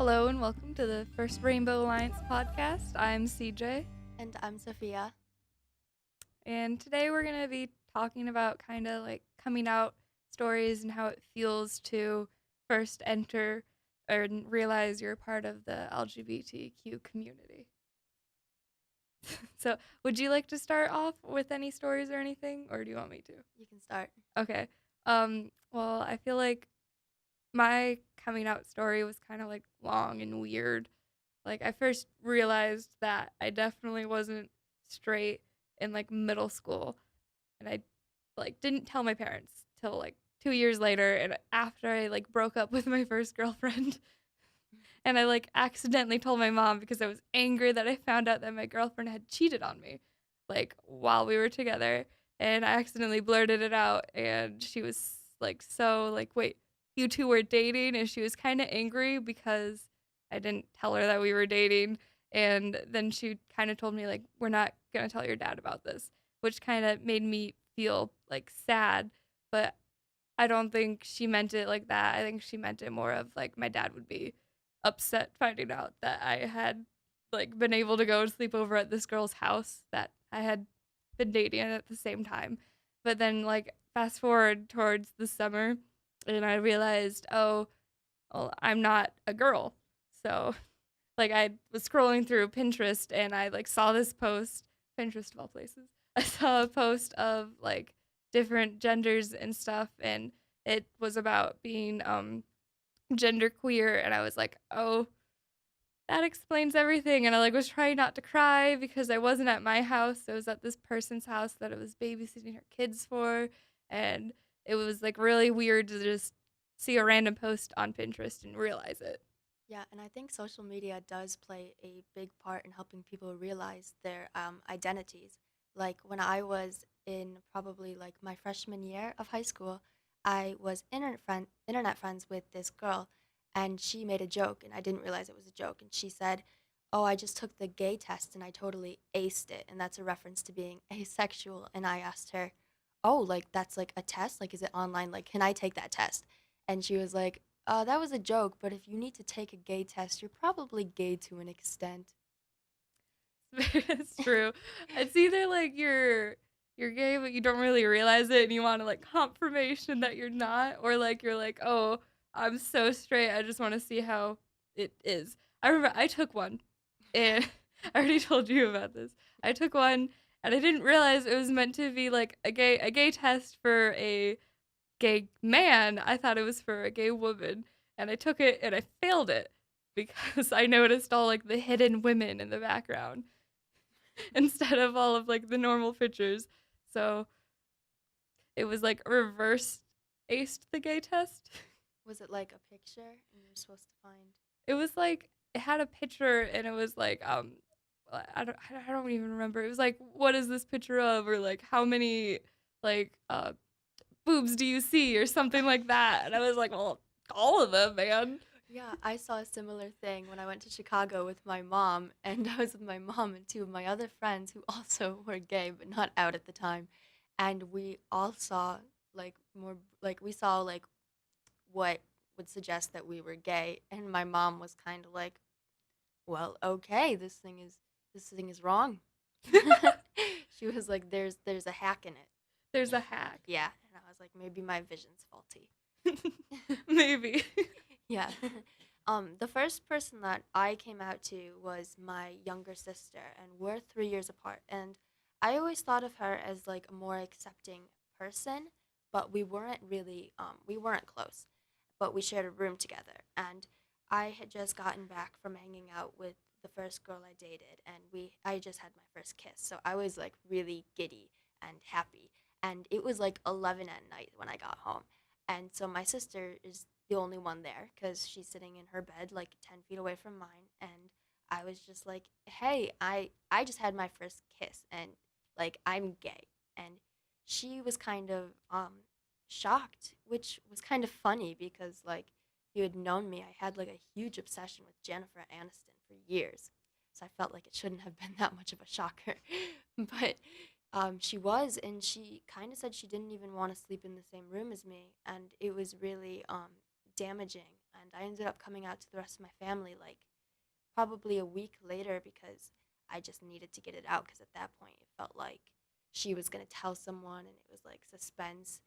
Hello and welcome to the first Rainbow Alliance podcast. I'm CJ, And I'm Sophia. and today we're going to be talking about kind of like coming out stories and how it feels to first enter or realize you're a part of the LGBTQ community. So, would you like to start off with any stories or anything, or do you want me to? You can start. Okay. Well, I feel like my coming out story was kind of like long and weird. Like I first realized that I definitely wasn't straight in like middle school, and I like didn't tell my parents till like 2 years later and after I like broke up with my first girlfriend. And I like accidentally told my mom because I was angry that I found out that my girlfriend had cheated on me like while we were together, and I accidentally blurted it out and she was like so like wait, you two were dating, and she was kind of angry because I didn't tell her that we were dating. And then she kind of told me like we're not going to tell your dad about this, which kind of made me feel like sad, but I don't think she meant it like that. I think she meant it more of like my dad would be upset finding out that I had like been able to go sleep over at this girl's house that I had been dating at the same time. But then like fast forward towards the summer and I realized, oh, well, I'm not a girl. So like I was scrolling through Pinterest and I like saw this post, Pinterest of all places. I saw a post of like different genders and stuff, and it was about being gender queer, and I was like, "Oh, that explains everything." And I like was trying not to cry because I wasn't at my house. I was at this person's house that I was babysitting her kids for, and it was like really weird to just see a random post on Pinterest and realize it. Yeah, and I think social media does play a big part in helping people realize their identities. Like when I was in probably like my freshman year of high school, I was internet friends with this girl, and she made a joke, and I didn't realize it was a joke. And she said, "Oh, I just took the gay test and I totally aced it," and that's a reference to being asexual. And I asked her, "Oh, like that's like a test? Like is it online? Like can I take that test?" And she was like, that was a joke, but if you need to take a gay test, you're probably gay to an extent. It's true. It's either like you're gay but you don't really realize it and you want to like confirmation that you're not, or like you're like, "Oh, I'm so straight. I just want to see how it is." I remember I took one and I already told you about this. I took one and I didn't realize it was meant to be like a gay test for a gay man. I thought it was for a gay woman, and I took it and I failed it because I noticed all like the hidden women in the background instead of all of like the normal pictures. So it was like reverse aced the gay test. Was it like a picture and you were supposed to find? It was like it had a picture and it was like I don't even remember. It was like what is this picture of, or like how many like boobs do you see or something like that. And I was like, well, all of them, man. Yeah, I saw a similar thing when I went to Chicago with my mom, and I was with my mom and two of my other friends who also were gay but not out at the time. And we all saw like more like we saw like what would suggest that we were gay, and my mom was kind of like, "Well, okay, this thing is wrong." She was like, "There's a hack in it." There's a hack. Yeah, and I was like, maybe my vision's faulty. Maybe. Yeah. The first person that I came out to was my younger sister, and we're 3 years apart. And I always thought of her as like a more accepting person, but we weren't close. But we shared a room together, and I had just gotten back from hanging out with the first girl I dated, and I just had my first kiss, so I was like really giddy and happy. And it was like 11 at night when I got home, and so my sister is the only one there because she's sitting in her bed like 10 feet away from mine. And I was just like, hey, I just had my first kiss, and like I'm gay. And she was kind of shocked, which was kind of funny because like if you had known me, I had like a huge obsession with Jennifer Aniston for years. So I felt like it shouldn't have been that much of a shocker. But she was, and she kind of said she didn't even want to sleep in the same room as me, and it was really damaging, and I ended up coming out to the rest of my family like probably a week later because I just needed to get it out because at that point it felt like she was going to tell someone and it was like suspense.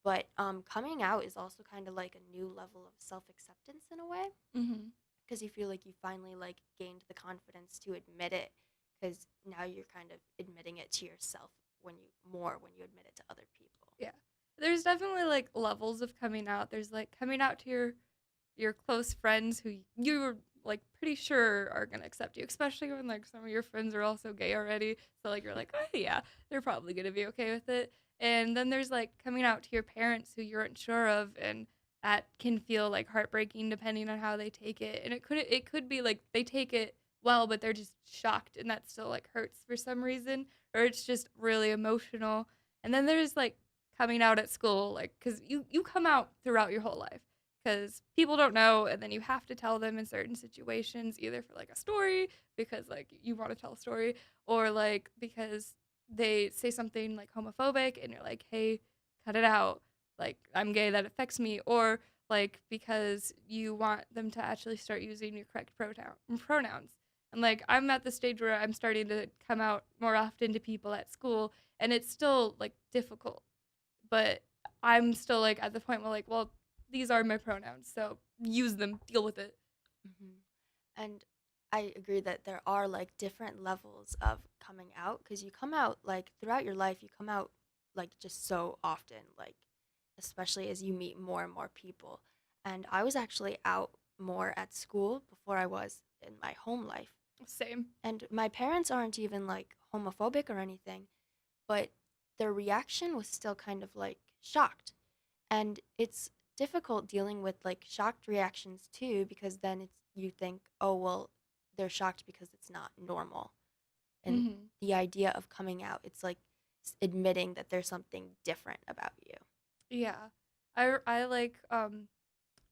But coming out is also kind of like a new level of self-acceptance in a way Mhm. because you feel like you finally like gained the confidence to admit it because now you're kind of admitting it to yourself when you admit it to other people. Yeah. There's definitely like levels of coming out. There's like coming out to your close friends who you're like pretty sure are gonna accept you, especially when like some of your friends are also gay already. So like you're like, oh yeah, they're probably gonna be okay with it. And then there's like coming out to your parents who you're unsure of, and that can feel like heartbreaking depending on how they take it. And it could be like they take it well, but they're just shocked, and that still like hurts for some reason, or it's just really emotional. And then there's like coming out at school, like because you come out throughout your whole life because people don't know, and then you have to tell them in certain situations, either for like a story because like you want to tell a story, or like because they say something like homophobic and you're like, hey, cut it out, like I'm gay, that affects me, or like because you want them to actually start using your correct pronouns. And like I'm at the stage where I'm starting to come out more often to people at school, and it's still like difficult, but I'm still like at the point where like, well, these are my pronouns, so use them, deal with it. Hmm. And I agree that there are like different levels of coming out because you come out like throughout your life, you come out like just so often, like especially as you meet more and more people. And I was actually out more at school before I was in my home life. Same. And my parents aren't even like homophobic or anything, but their reaction was still kind of like shocked. And it's difficult dealing with like shocked reactions too because then it's you think, "Oh, well, they're shocked because it's not normal." And Hmm. the idea of coming out, it's like admitting that there's something different about you. Yeah, I like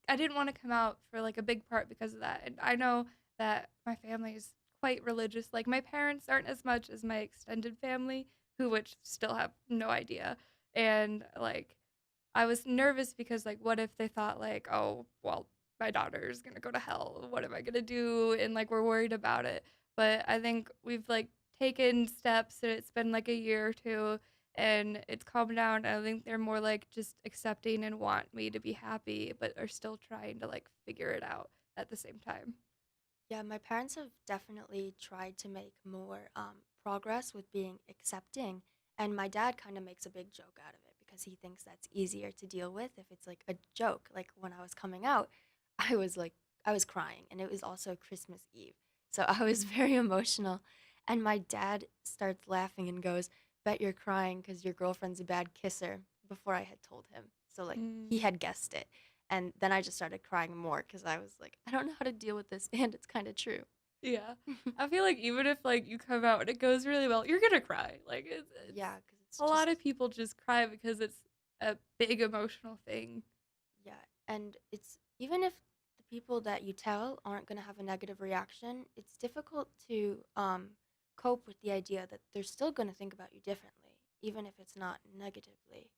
I didn't want to come out for like a big part because of that, and I know that my family is quite religious. Like my parents aren't as much as my extended family, who which still have no idea, and like I was nervous because like what if they thought like, oh, well, my daughter's going to go to hell. What am I going to do? And like we're worried about it. But I think we've like taken steps, and it's been like a year or two, and it's calmed down. I think they're more like just accepting and want me to be happy, but are still trying to like figure it out at the same time. Yeah, my parents have definitely tried to make more progress with being accepting, and my dad kind of makes a big joke out of it because he thinks that's easier to deal with if it's like a joke. Like when I was coming out, I was like, I was crying, and it was also Christmas Eve, so I was very emotional, and my dad starts laughing and goes, "Bet you're crying because your girlfriend's a bad kisser." Before I had told him, so like he Mm. had guessed it. And then I just started crying more because I was like, I don't know how to deal with this, and it's kind of true. Yeah. I feel like even if like you come out and it goes really well, you're gonna cry. Like it's Yeah, because it's a lot just, of people just cry because it's a big emotional thing. yeah. And it's even if the people that you tell aren't going to have a negative reaction, it's difficult to cope with the idea that they're still going to think about you differently, even if it's not negatively.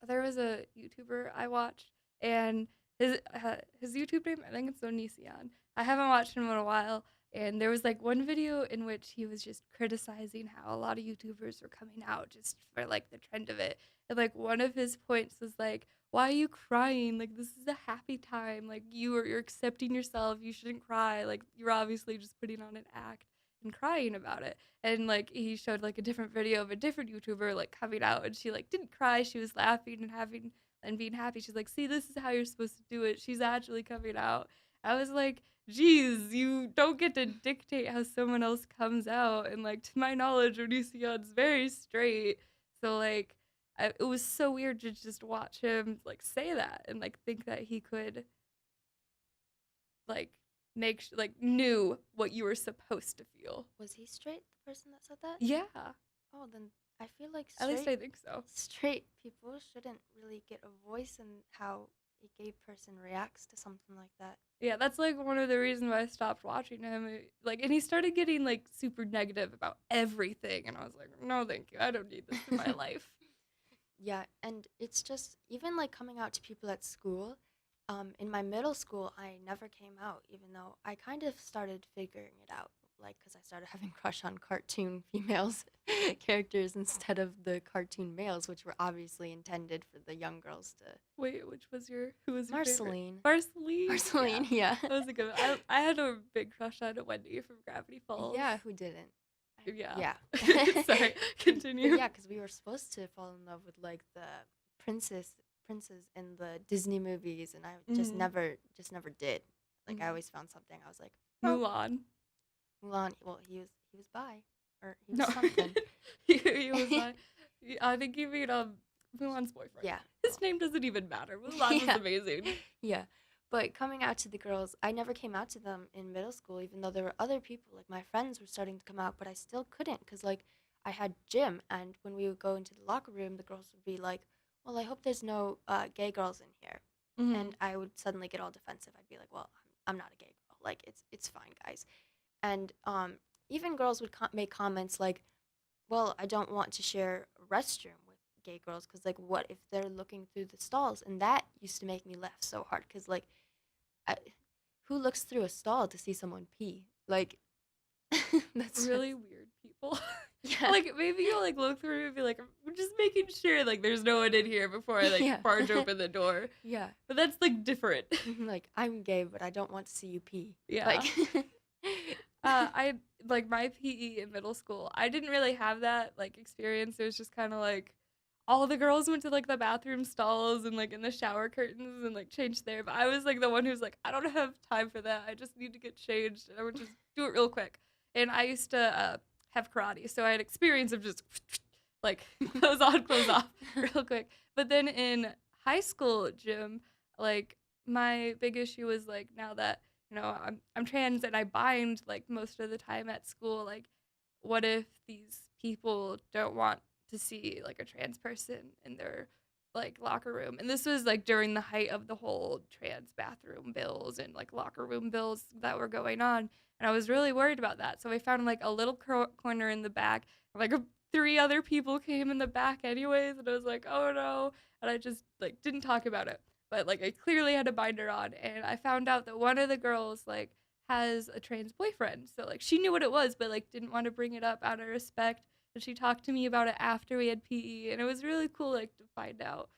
There was a YouTuber I watched, and his YouTube name, I think it's Onision. I haven't watched him in a while, and there was like one video in which he was just criticizing how a lot of YouTubers were coming out just for like the trend of it. And like one of his points was like, "Why are you crying? Like this is a happy time. Like you're accepting yourself. You shouldn't cry. Like you're obviously just putting on an act and crying about it." And like he showed like a different video of a different YouTuber like coming out, and she like didn't cry, she was laughing and having and being happy. She's like, see, this is how you're supposed to do it, she's actually coming out. I was like, geez, you don't get to dictate how someone else comes out. And like to my knowledge, Onision's very straight, so like it was so weird to just watch him like say that and like think that he could like like knew what you were supposed to feel. Was he straight, the person that said that? Yeah, Oh, then I feel like at least I think so. straight people shouldn't really get a voice in how a gay person reacts to something like that. Yeah, that's like one of the reasons why I stopped watching him. Like, and he started getting like super negative about everything, and I was like, no, thank you. I don't need this in my life. Yeah, and it's just even like coming out to people at school. In my middle school, I never came out, even though I kind of started figuring it out, like, because I started having crush on cartoon females characters instead of the cartoon males, which were obviously intended for the young girls to. Wait, who was your favorite? Marceline. Marceline? Yeah. Marceline, yeah. That was a good one. I had a big crush on Wendy from Gravity Falls. Yeah, who didn't? Yeah. Yeah. Sorry, continue. Yeah, because we were supposed to fall in love with like the princes in the Disney movies, and I just never did. Like I always found something. I was like, oh, Mulan. Mulan. Well, he was bi, or he No. was something. he was like, I think you mean Mulan's boyfriend. Yeah. His name doesn't even matter. Mulan was amazing. Yeah. But coming out to the girls, I never came out to them in middle school, even though there were other people. Like my friends were starting to come out, but I still couldn't because like I had gym, and when we would go into the locker room, the girls would be like, "Well, I hope there's no gay girls in here," and I would suddenly get all defensive. I'd be like, "Well, I'm not a gay girl. Like it's fine, guys." And even girls would make comments like, "Well, I don't want to share a restroom with gay girls because like what if they're looking through the stalls?" And that used to make me laugh so hard because like I, who looks through a stall to see someone pee? Like, that's really weird people. Yeah. Like maybe you'll like look through and be like, I'm just making sure like there's no one in here before I like Yeah. barge open the door. Yeah. But that's like different. Like I'm gay, but I don't want to see you pee. Yeah. Like, I like my PE in middle school. I didn't really have that like experience. It was just kind of like all the girls went to like the bathroom stalls and like in the shower curtains and like changed there. But I was like the one who's like, I don't have time for that. I just need to get changed and I would just do it real quick. And I used to have karate, so I had experience of just like clothes on, clothes off real quick. But then in high school gym, like my big issue was like now that I'm trans and I bind like most of the time at school. Like, what if these people don't want to see like a trans person in their like locker room? And this was like during the height of the whole trans bathroom bills and like locker room bills that were going on. And I was really worried about that. So I found like a little corner in the back. Like three other people came in the back anyways, and I was like, oh no. And I just like didn't talk about it. But like I clearly had a binder on, and I found out that one of the girls like has a trans boyfriend. So like she knew what it was, but like didn't want to bring it up out of respect. And she talked to me about it after we had PE, and it was really cool like to find out.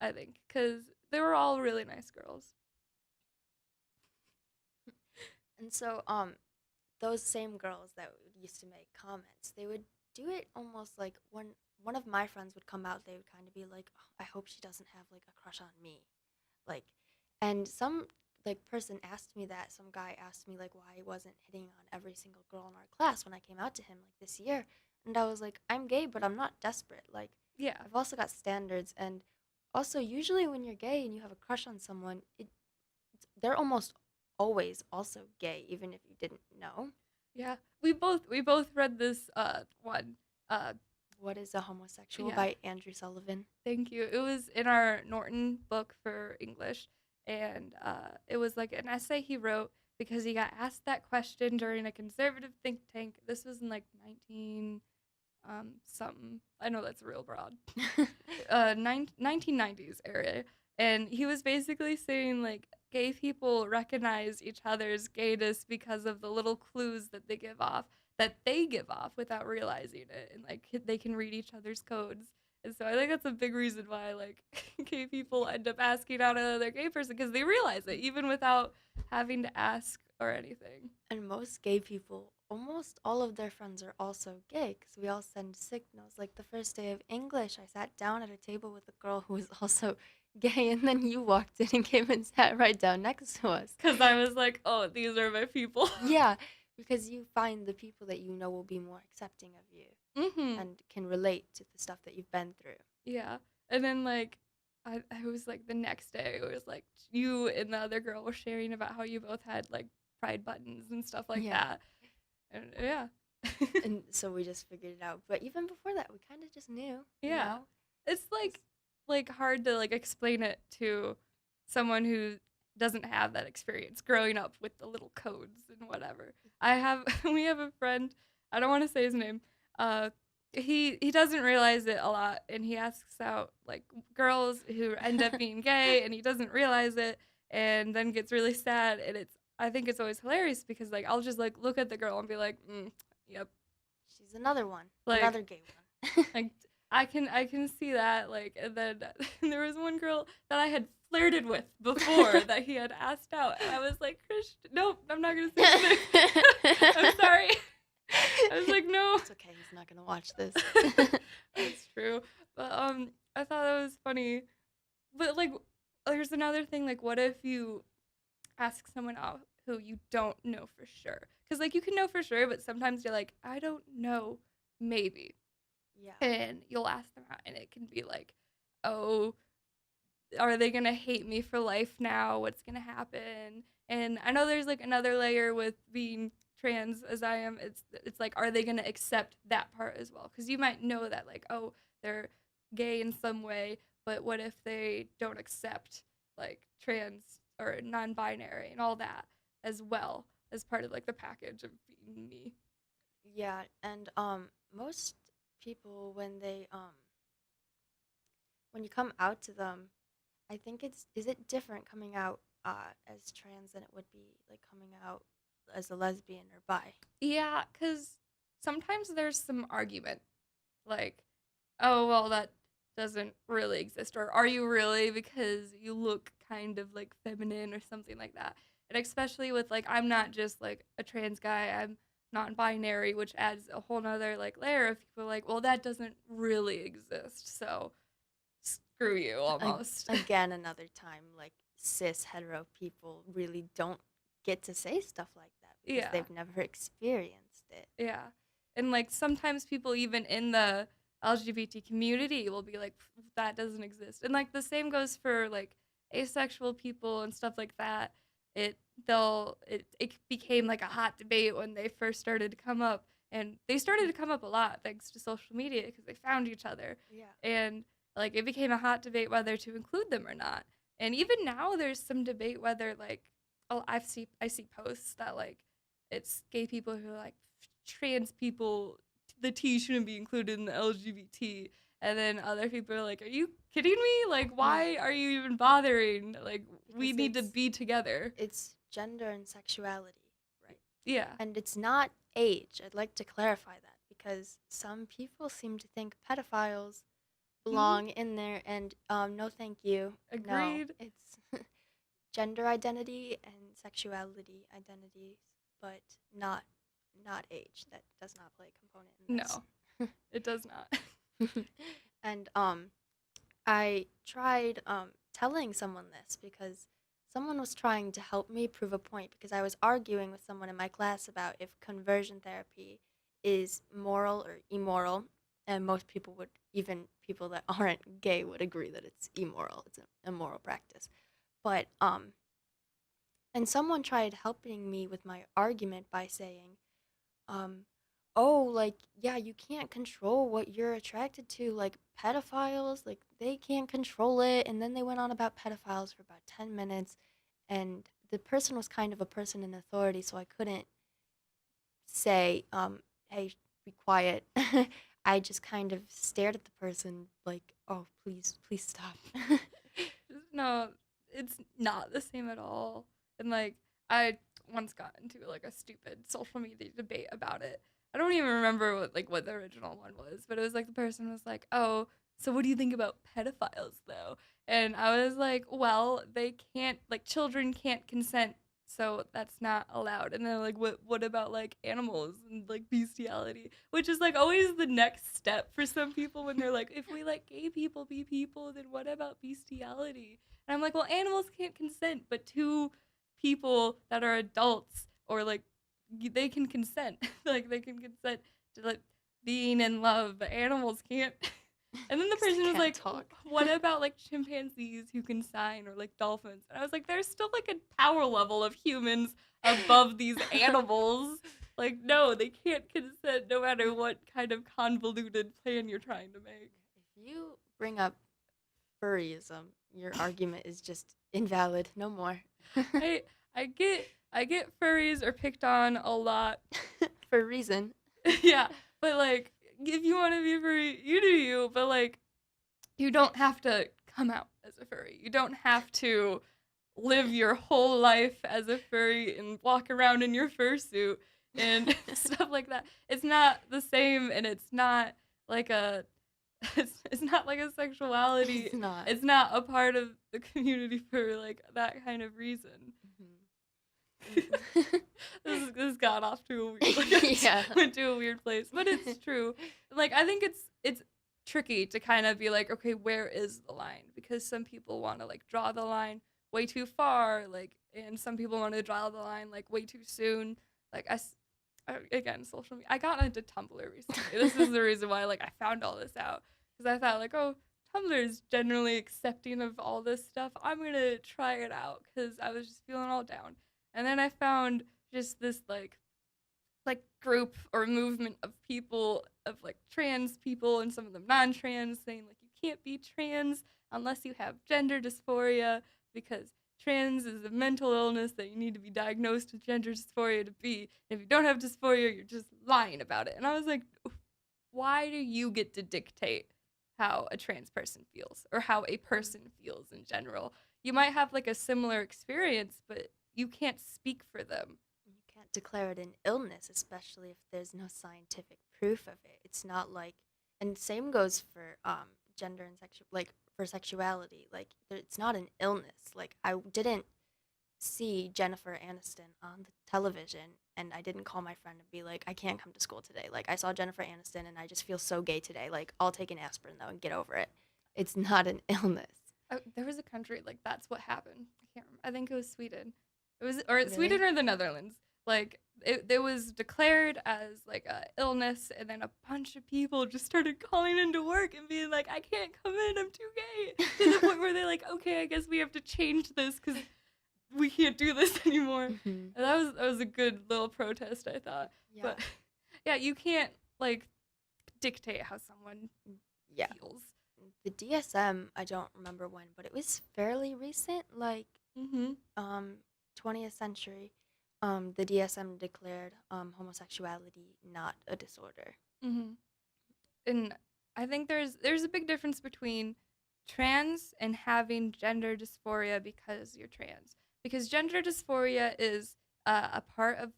I think because they were all really nice girls. and so those same girls that used to make comments, they would do it almost like when one of my friends would come out, they would kind of be like, oh, I hope she doesn't have like a crush on me. Like, and some like person asked me that, some guy asked me like why I wasn't hitting on every single girl in our class when I came out to him like this year. And I was like, I'm gay, but I'm not desperate. Like, Yeah. I've also got standards. And also, usually when you're gay and you have a crush on someone, they're almost always also gay, even if you didn't know. Yeah. We both read this one. What is a Homosexual Yeah. by Andrew Sullivan. Thank you. It was in our Norton book for English, and it was like an essay he wrote because he got asked that question during a conservative think tank. This was in like 19 something. I know that's real broad. 1990s area, and he was basically saying like gay people recognize each other's gayness because of the little clues that they give off without realizing it, and like they can read each other's codes. And so I think that's a big reason why like gay people end up asking out another gay person because they realize it even without having to ask or anything. And most gay people, almost all of their friends are also gay because we all send signals. Like the first day of English, I sat down at a table with a girl who was also gay, and then you walked in and came and sat right down next to us. Because I was like, oh, these are my people. Yeah, because you find the people that you know will be more accepting of you and can relate to the stuff that you've been through. Yeah. And then like I was like the next day it was like you and the other girl were sharing about how you both had like pride buttons and stuff like that. And yeah. And so we just figured it out. But even before that, we kind of just knew. Yeah. You know? It's like hard to like explain it to someone who doesn't have that experience growing up with the little codes and whatever. We have a friend, I don't want to say his name. He doesn't realize it a lot, and he asks out like girls who end up being gay, and he doesn't realize it. and then gets really sad. And I think it's always hilarious because like I'll just like look at the girl and be like, yep, She's another one, like another gay one. like I can see that. Like, and then there was one girl that I had flirted with before that he had asked out, and I was like, Christian, nope, I'm not gonna say anything. I'm sorry. I was like, no. It's okay. He's not gonna watch this. That's true. But I thought that was funny. But like, there's another thing. Like, what if you ask someone out who you don't know for sure? Because like you can know for sure, but sometimes you're like, I don't know, maybe. Yeah. And you'll ask them out, and it can be like, oh, are they gonna hate me for life now? What's gonna happen? And I know there's like another layer with being trans as I am. It's like, are they gonna accept that part as well? Because you might know that like, oh, they're gay in some way, but what if they don't accept like trans or non-binary and all that as well as part of like the package of being me? Yeah, and most people when you come out to them, I think is it different coming out as trans than it would be like coming out as a lesbian or bi? Yeah, because sometimes there's some argument like, oh, well, that doesn't really exist. Or are you really? Because you look kind of like feminine or something like that. And especially with like, I'm not just like a trans guy, I'm non binary, which adds a whole nother like layer of people like, well, that doesn't really exist. So screw you almost. Again, another time, like cis hetero people really don't get to say stuff like that because Yeah. they've never experienced it. Yeah. And like sometimes people even in the LGBT community will be like, that doesn't exist. And like the same goes for like asexual people and stuff like that. It became like a hot debate when they first started to come up, and they started to come up a lot thanks to social media because they found each other. Yeah. And like it became a hot debate whether to include them or not. And even now there's some debate whether like, oh, I see posts that like it's gay people who are like, trans people, the T shouldn't be included in the LGBT. And then other people are like, are you kidding me? Like, why are you even bothering? Like, we Because need to be together. It's gender and sexuality, right? Yeah. And it's not age. I'd like to clarify that because some people seem to think pedophiles belong in there, and no, thank you. Agreed. No, it's gender identity and sexuality identities, but not age. That does not play a component in this. No, it does not. And I tried telling someone this because someone was trying to help me prove a point because I was arguing with someone in my class about if conversion therapy is moral or immoral, and most people would, even people that aren't gay, would agree that it's immoral. It's an immoral practice. But and someone tried helping me with my argument by saying, oh, like, yeah, you can't control what you're attracted to. Like, pedophiles, like, they can't control it. And then they went on about pedophiles for about 10 minutes. And the person was kind of a person in authority, so I couldn't say, hey, be quiet. I just kind of stared at the person like, oh, please stop. No, it's not the same at all. And like, I once got into like a stupid social media debate about it. I don't even remember what the original one was, but it was like the person was like, "Oh, so what do you think about pedophiles though?" And I was like, "Well, they can't, like, children can't consent, so that's not allowed." And they're like, "What about like animals and like bestiality?" Which is like always the next step for some people when they're like, "If we let gay people be people, then what about bestiality?" And I'm like, "Well, animals can't consent, but two people that are adults or like they can consent. Like they can consent to like being in love, but animals can't." And then the person was like, talk. "What about like chimpanzees who can sign or like dolphins?" And I was like, "There's still like a power level of humans above these animals. Like, no, they can't consent no matter what kind of convoluted plan you're trying to make." If you bring up furryism, your argument is just invalid. No more. I get furries are picked on a lot. For a reason. Yeah, but like if you want to be a furry, you do you, but like you don't have to come out as a furry. You don't have to live your whole life as a furry and walk around in your fursuit and stuff like that. It's not the same, and it's not like a it's not like a It's sexuality. not. It's not a part of the community for like that kind of reason. Mhm. This got off to a weird like Yeah. went to a weird place, but it's true. Like I think it's tricky to kind of be like, okay, where is the line? Because some people want to like draw the line way too far, like, and some people want to draw the line like way too soon. Like again, social media. I got into Tumblr recently. This is the reason why like I found all this out because I thought like, oh, Tumblr is generally accepting of all this stuff. I'm gonna try it out because I was just feeling all down. And then I found just this like group or movement of people of like trans people and some of them non-trans saying like you can't be trans unless you have gender dysphoria because trans is a mental illness that you need to be diagnosed with gender dysphoria to be. And if you don't have dysphoria, you're just lying about it. And I was like, why do you get to dictate how a trans person feels or how a person feels in general? You might have like a similar experience, but you can't speak for them. You can't declare it an illness, especially if there's no scientific proof of it. It's not like, and same goes for gender and sexual, like for sexuality. Like it's not an illness. Like I didn't see Jennifer Aniston on the television, and I didn't call my friend and be like, I can't come to school today. Like I saw Jennifer Aniston, and I just feel so gay today. Like I'll take an aspirin though and get over it. It's not an illness. Oh, there was a country like that's what happened. I can't remember. I think it was Sweden. It was or Sweden Really? or the Netherlands. Like it was declared as like a illness, and then a bunch of people just started calling into work and being like, "I can't come in. I'm too gay." To the point where they're like, "Okay, I guess we have to change this because we can't do this anymore." Mhm. And that was a good little protest, I thought. Yeah. But yeah, you can't like dictate how someone Yeah. feels. The DSM, I don't remember when, but it was fairly recent, like Mm-hmm. 20th century. The DSM declared homosexuality not a disorder. Mm-hmm. And I think there's a big difference between trans and having gender dysphoria because you're trans. Because gender dysphoria is a part of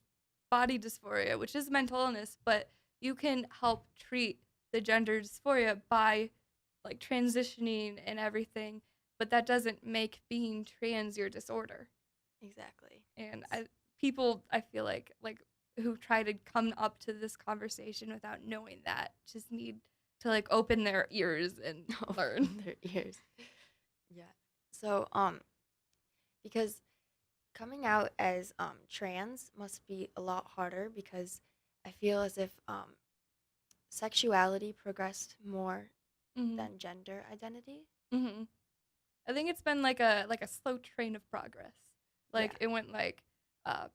body dysphoria, which is mental illness, but you can help treat the gender dysphoria by like transitioning and everything, but that doesn't make being trans your disorder. Exactly. And people I feel like who try to come up to this conversation without knowing that just need to like open their ears and learn. Open their ears. Yeah. So because coming out as trans must be a lot harder because I feel as if sexuality progressed more Hmm. than gender identity. Hmm. I think it's been like a slow train of progress. Yeah. Like it went like uh,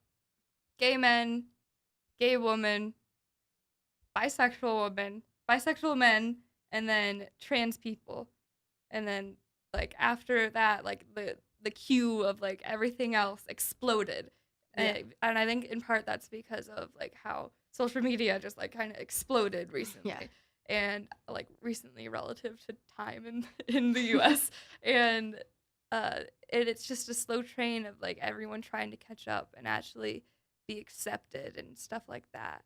gay men, gay woman, bisexual men, and then trans people, and then like after that, like the queue of like everything else exploded, Yeah. and I think in part that's because of like how social media just like kind of exploded Yeah. recently, and like recently relative to time in the U.S. and it's just a slow train of like everyone trying to catch up and actually be accepted and stuff like that,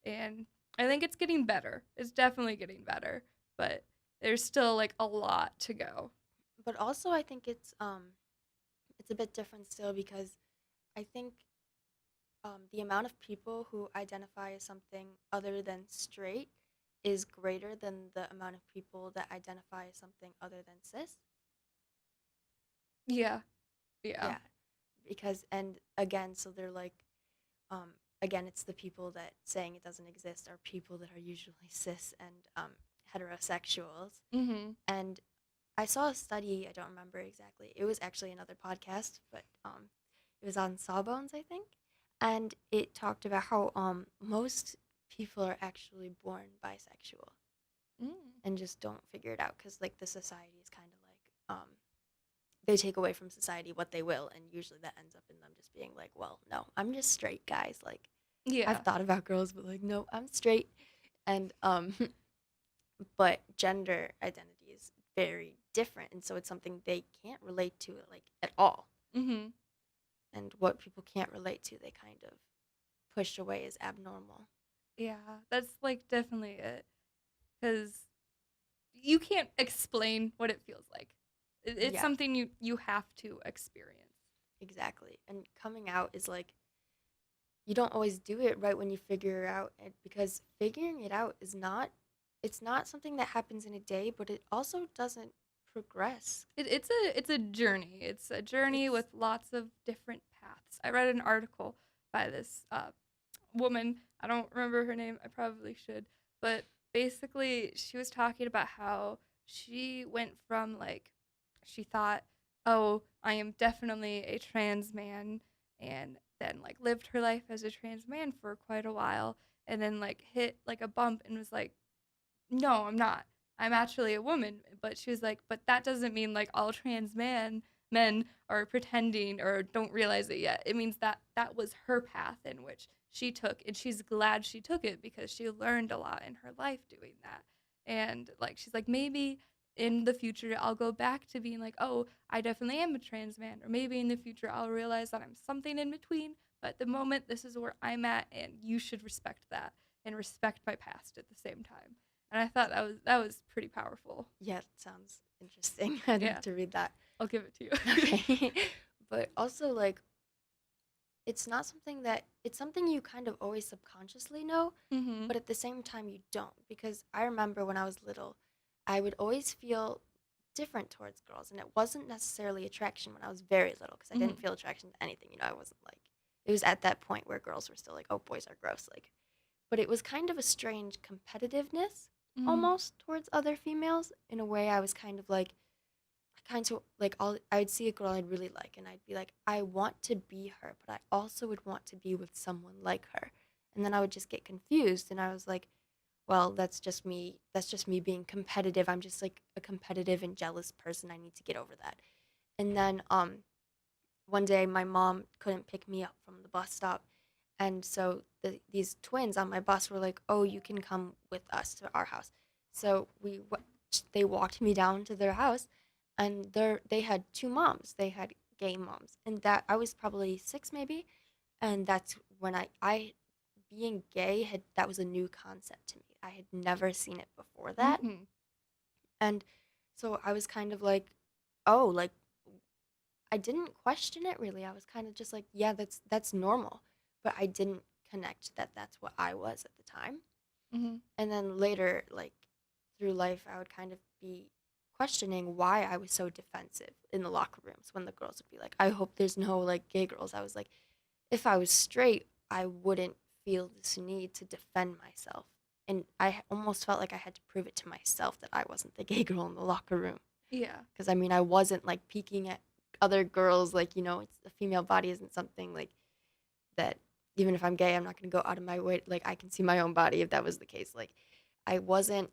and I think it's getting better. It's definitely getting better, but there's still like a lot to go. But also I think it's a bit different still because I think the amount of people who identify as something other than straight is greater than the amount of people that identify as something other than cis. Yeah. Yeah. Yeah, because and again, so they're like, again, it's the people that saying it doesn't exist are people that are usually cis and heterosexuals. Mhm. And I saw a study. I don't remember exactly. It was actually another podcast, but it was on Sawbones, I think, and it talked about how most people are actually born bisexual Mm. and just don't figure it out because like the society is kind of like they take away from society what they will, and usually that ends up in them just being like, well, no, I'm just straight, guys. Like I've Yeah. thought about girls, but like, no, I'm straight, and but gender identity is very different, and so it's something they can't relate to like at all. Mhm. and what people can't relate to, they kind of push away as abnormal. Yeah, that's like definitely it. Cuz you can't explain what it feels like. It's Yeah, something you have to experience. exactly. And coming out is like you don't always do it right when you figure it out because figuring it out is not it's not something that happens in a day, but it also doesn't progress. It's a journey. It's a journey It's with lots of different paths. I read an article by this woman. I don't remember her name. I probably should. But basically, she was talking about how she went from like, she thought, oh, I am definitely a trans man, and then like lived her life as a trans man for quite a while, and then like hit like a bump and was like, no, I'm not. I'm actually a woman. But she was like, but that doesn't mean like all trans men are pretending or don't realize it yet. It means that that was her path in which she took, and she's glad she took it because she learned a lot in her life doing that. And like she's like, maybe in the future I'll go back to being like, oh, I definitely am a trans man, or maybe in the future I'll realize that I'm something in between. But at the moment, this is where I'm at, and you should respect that and respect my past at the same time. And I thought that was pretty powerful. yeah, it sounds interesting. I'd have Yeah, to read that. I'll give it to you. Okay. But also like it's not something that it's something you kind of always subconsciously know, Mhm. but at the same time you don't because I remember when I was little, I would always feel different towards girls and it wasn't necessarily attraction when I was very little because I didn't Mhm. feel attraction to anything, I wasn't like it was at that point where girls were still like, "Oh, boys are gross." Like, but it was kind of a strange competitiveness Mhm. almost towards other females in a way I was kind of like kind of like I'd see a girl I'd really like and I'd be like, I want to be her, but I also would want to be with someone like her. And then I would just get confused and I was like, well, that's just me. That's just me being competitive. I'm just like a competitive and jealous person. I need to get over that. And then one day my mom couldn't pick me up from the bus stop. And so these twins on my bus were like, "Oh, you can come with us to our house." So they walked me down to their house, and they had two moms. They had gay moms, and that I was probably 6 maybe, and that's when I being gay had that was a new concept to me. I had never seen it before that, Mhm. and so I was kind of like, "Oh, like I didn't question it really. I was kind of just like, yeah, that's normal. But I didn't connect that that's what I was at the time. Mhm. And then later, like through life, I would kind of be questioning why I was so defensive in the locker rooms when the girls would be like, I hope there's no like gay girls. I was like, if I was straight, I wouldn't feel this need to defend myself. And almost felt like I had to prove it to myself that I wasn't the gay girl in the locker room Yeah. because I mean I wasn't like peeking at other girls like it's the female body isn't something like that even if I'm gay I'm not going to go out of my way like I can see my own body if that was the case like I wasn't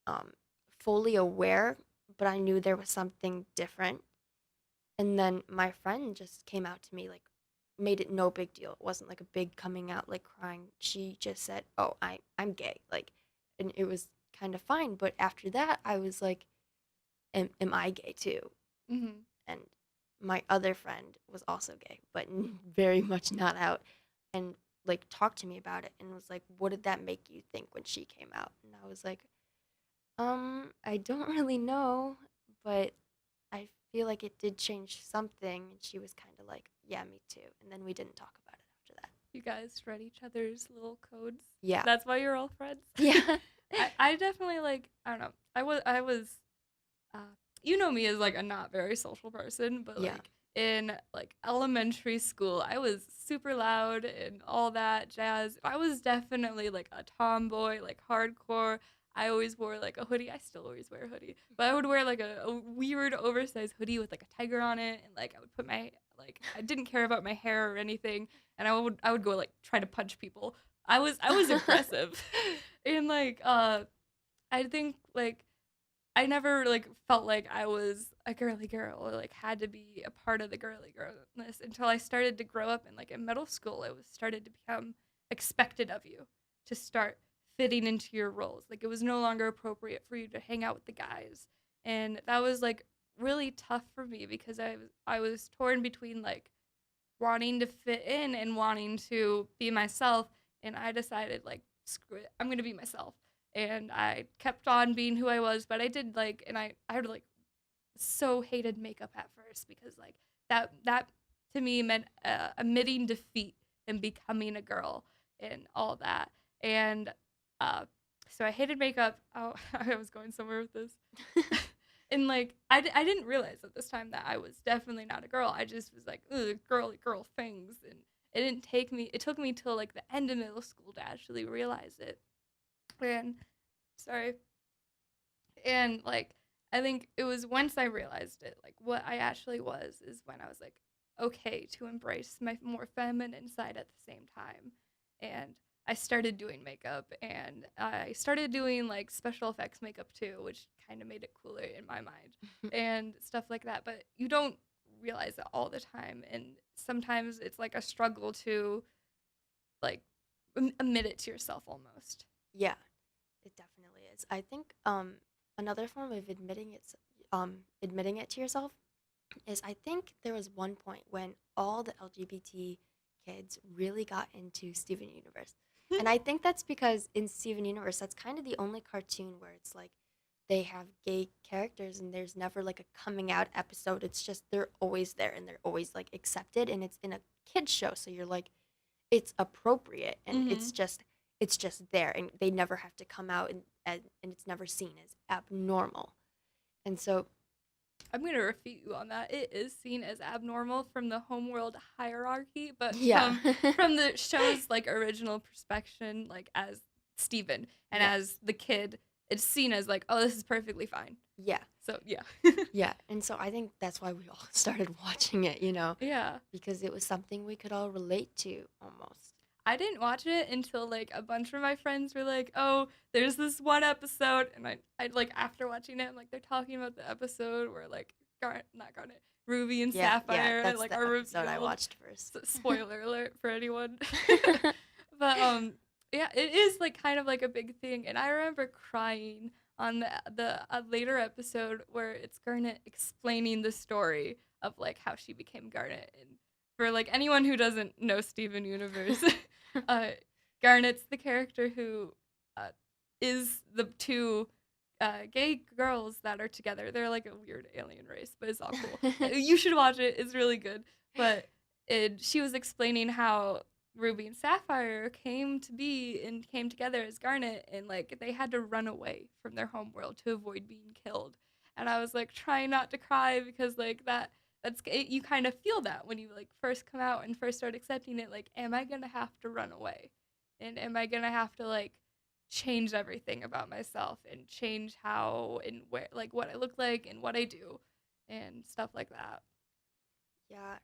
um fully aware but I knew there was something different and then my friend just came out to me like made it no big deal it wasn't like a big coming out like crying she just said oh I'm gay like and it was kind of fine but after that I was like am I gay too Mhm. and my other friend was also gay, but very much not out, and like talked to me about it and was like, "What did that make you think when she came out?" And I was like, I don't really know, but I feel like it did change something." And she was kind of like, "Yeah, me too." And then we didn't talk about it after that. You guys read each other's little codes. Yeah, That's why you're all friends. yeah, I definitely like, I don't know. I was uh, you know me as like a not very social person, but yeah. like in like elementary school, I was super loud and all that jazz. I was definitely like a tomboy, like hardcore. I always wore like a hoodie. I still always wear a hoodie, but I would wear like a weird oversized hoodie with like a tiger on it, and like I would put my like I didn't care about my hair or anything, and I would go like try to punch people. I was aggressive, and like I think like I never like felt like I was a girly girl or like had to be a part of the girly girlness until I started to grow up and like in middle school it was started to become expected of you to start fitting into your roles. Like it was no longer appropriate for you to hang out with the guys. And that was like really tough for me because I was torn between like wanting to fit in and wanting to be myself, and I decided like screw it, I'm gonna be myself, and I kept on being who I was, but I did like, and I had like so hated makeup at first because like that to me meant admitting defeat and becoming a girl and all that, and uh, so I hated makeup. Oh, I was going somewhere with this. And like I didn't realize at this time that I was definitely not a girl. I just was like, ugh, girly girl things, and it took me till like the end of middle school to actually realize it. And sorry. And like I think it was once I realized it, like what I actually was, is when I was like okay to embrace my more feminine side at the same time. And I started doing makeup, and I started doing like special effects makeup too, which kind of made it cooler in my mind and stuff like that. But you don't realize it all the time, and sometimes it's like a struggle to like admit it to yourself almost. Yeah, it definitely is. I think another form of admitting it to yourself is, I think there was one point when all the LGBT kids really got into Steven Universe. And I think that's because in Steven Universe, that's kind of the only cartoon where it's like they have gay characters and there's never like a coming out episode. It's just they're always there and they're always like accepted, and it's in a kids show, so you're like it's appropriate, and Hmm. it's just there, and they never have to come out, and it's never seen as abnormal. And so I'm gonna refute you on that. It is seen as abnormal from the homeworld hierarchy, but yeah. from the show's like original perspective, like as Steven and Yes. as the kid, it's seen as like, oh, this is perfectly fine. Yeah. So yeah. Yeah. And so I think that's why we all started watching it, Yeah. because it was something we could all relate to almost. I didn't watch it until like a bunch of my friends were like, "Oh, there's this one episode," and I like after watching it, I'm like, they're talking about the episode where like not Garnet, Ruby and Yeah, yeah, Sapphire that's like the are episode I revealed. watched first. Spoiler alert for anyone. But yeah, it is like kind of like a big thing, and I remember crying on the later episode where it's Garnet explaining the story of like how she became Garnet. And for like anyone who doesn't know Steven Universe, uh, Garnet's the character who uh, is the two gay girls that are together. They're like a weird alien race, but it's all cool. You should watch it; it's really good. But she was explaining how Ruby and Sapphire came to be and came together as Garnet, and like they had to run away from their home world to avoid being killed. And I was like trying not to cry because like that's it, you kind of feel that when you like first come out and first start accepting it, like am I going to have to run away? And am I going to have to like change everything about myself and change how and where like what I look like and what I do and stuff like that. Yeah,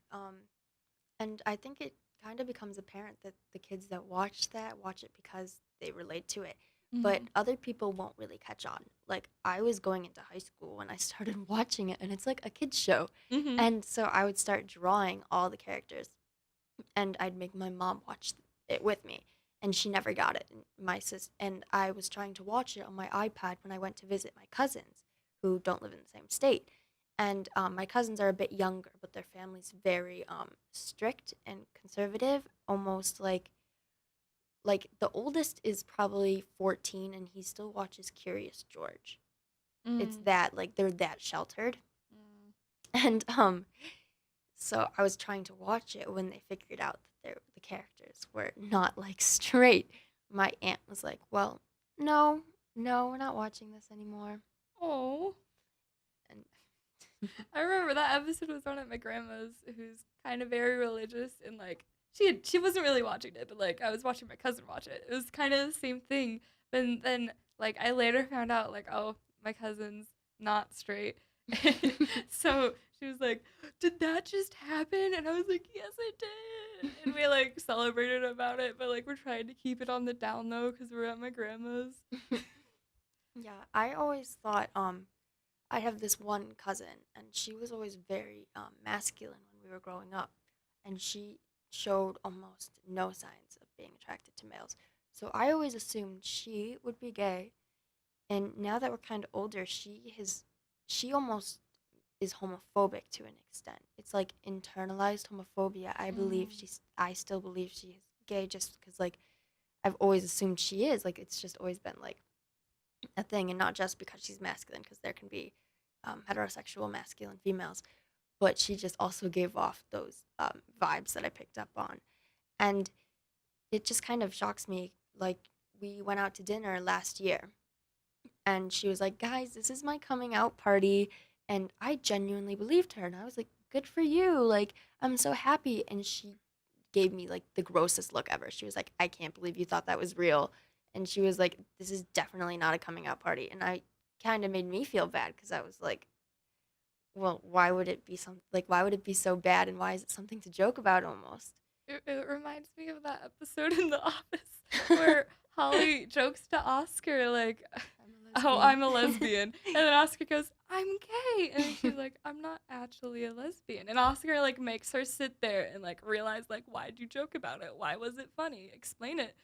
and I think it kind of becomes apparent that the kids that watch that watch it because they relate to it. But Mhm. other people won't really catch on. Like, I was going into high school when I started watching it, and it's like a kids' show. Mhm. And so I would start drawing all the characters, and I'd make my mom watch it with me. And she never got it. And and I was trying to watch it on my iPad when I went to visit my cousins who don't live in the same state. And my cousins are a bit younger, but their family's very strict and conservative, almost like the oldest is probably 14 and he still watches Curious George. It's Mm. that like they're that sheltered. Mm. And so I was trying to watch it when they figured out that the characters were not like straight. My aunt was like, "Well, no, no, we're not watching this anymore." Oh. And I remember that episode was on at my grandma's, who's kind of very religious, and like she wasn't really watching it, but like I was watching my cousin watch it. It was kind of the same thing. But then like I later found out like, oh, my cousin's not straight. So she was like, "Did that just happen?" And I was like, "Yes, it did." And we like celebrated about it, but like we're trying to keep it on the down low because we're at my grandma's. yeah, I always thought I have this one cousin, and she was always very masculine when we were growing up, and she showed almost no signs of being attracted to males. So I always assumed she would be gay, and now that we're kind of older, she almost is homophobic to an extent. It's like internalized homophobia. I still believe she's gay just because like I've always assumed she is. Like it's just always been like a thing, and not just because she's masculine, because there can be heterosexual masculine females, but she just also gave off those vibes that I picked up on. And it just kind of shocks me. Like, we went out to dinner last year, and she was like, "Guys, this is my coming out party." And I genuinely believed her. And I was like, "Good for you. Like, I'm so happy." And she gave me like the grossest look ever. She was like, "I can't believe you thought that was real." And she was like, "This is definitely not a coming out party." And I kind of made me feel bad because I was like, well, why would it be why would it be so bad, and why is it something to joke about almost? It reminds me of that episode in The Office where Holly jokes to Oscar like, I'm a "Oh, lesbian. I'm a lesbian," and then Oscar goes, "I'm gay," and then she's like, "I'm not actually a lesbian," and Oscar like makes her sit there and like realize like, why'd you joke about it? Why was it funny? Explain it.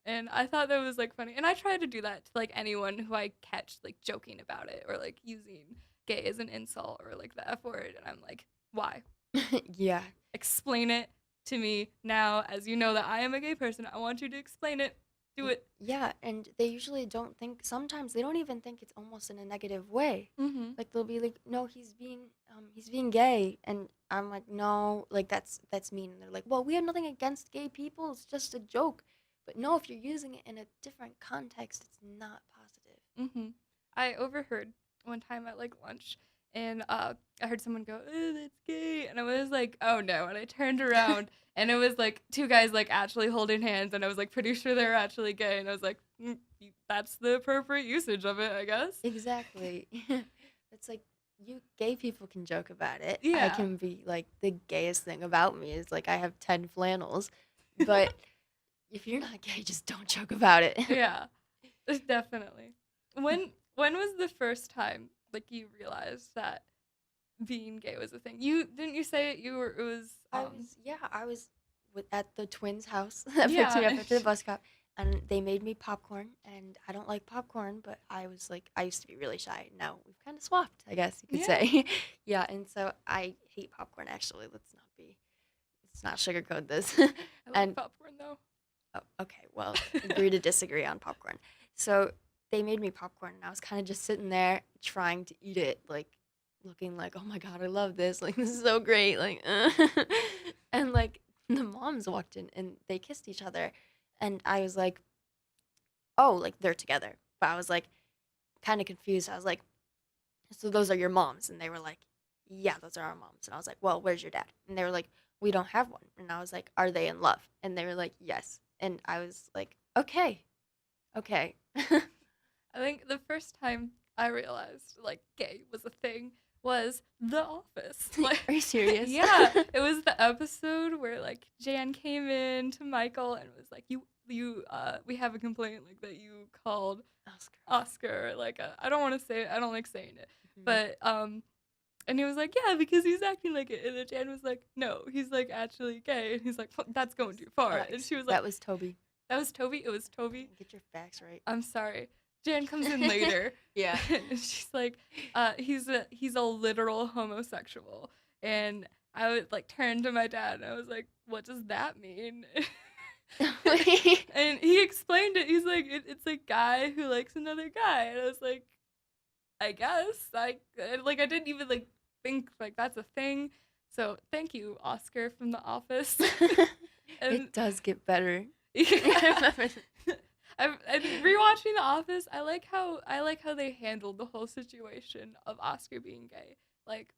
And I thought that was like funny, and I try to do that to like anyone who I catch like joking about it or like using gay as an insult or like the F word, and I'm like, why? Yeah. Explain it to me now, as you know that I am a gay person. I want you to explain it. Do it. Yeah, and they usually don't think, sometimes they don't even think it's almost in a negative way. Mm-hmm. Like they'll be like, "No, he's being gay." And I'm like, "No, like that's mean." And they're like, "Well, we have nothing against gay people. It's just a joke." But no, if you're using it in a different context, it's not positive. Mm-hmm. I overheard one time at like lunch, and I heard someone go, "Oh, that's gay," and I was like, "Oh no!" And I turned around, and it was like two guys like actually holding hands, and I was like pretty sure they were actually gay, and I was like, "That's the appropriate usage of it, I guess." Exactly. It's like, you gay people can joke about it. I Yeah. can be like, the gayest thing about me is like I have 10 flannels. But if you're not gay, just don't joke about it. Yeah. Definitely. When was the first time like you realized that being gay was a thing? You didn't you say it you were it was I was at the twins' house that picked yeah. me up after the bus stop, and they made me popcorn. And I don't like popcorn, but I was like, I used to be really shy. Now we've kind of swapped, I guess you could Yeah. say. Yeah, and so I hate popcorn. Actually, let's not sugarcoat this. I like And popcorn though. oh, okay, well, agree to disagree on popcorn. So they made me popcorn, and I was kind of just sitting there trying to eat it, like looking like, "Oh my god, I love this! Like this is so great!" Like, and like the moms walked in and they kissed each other, and I was like, "Oh, like they're together." But I was like kind of confused. I was like, "So those are your moms?" And they were like, "Yeah, those are our moms." And I was like, "Well, where's your dad?" And they were like, "We don't have one." And I was like, "Are they in love?" And they were like, "Yes." And I was like, "Okay, okay." I think the first time I realized like gay was a thing was The Office. Like Are you serious? yeah, it was the episode where like Jan came in to Michael and was like you we have a complaint like that you called Oscar. Oscar like I don't want to say it. I don't like saying it. Mhm. But and he was like, "Yeah, because he's acting like it." And then Jan was like, "No, he's like actually gay." And he's like, "Well, that's going too far." And Alex, she was like, that was Toby. "That was Toby. It was Toby. Get your facts right. I'm sorry." Jan comes in later, Yeah. and she's like, he's a literal homosexual." And I would like turn to my dad, and I was like, "What does that mean?" And he explained it. He's like, "It's a guy who likes another guy," and I was like, "I guess." Like I didn't even like think like that's a thing. So thank you, Oscar from The Office. And It does get better. yeah. I'm rewatching The Office. I like how they handled the whole situation of Oscar being gay. Like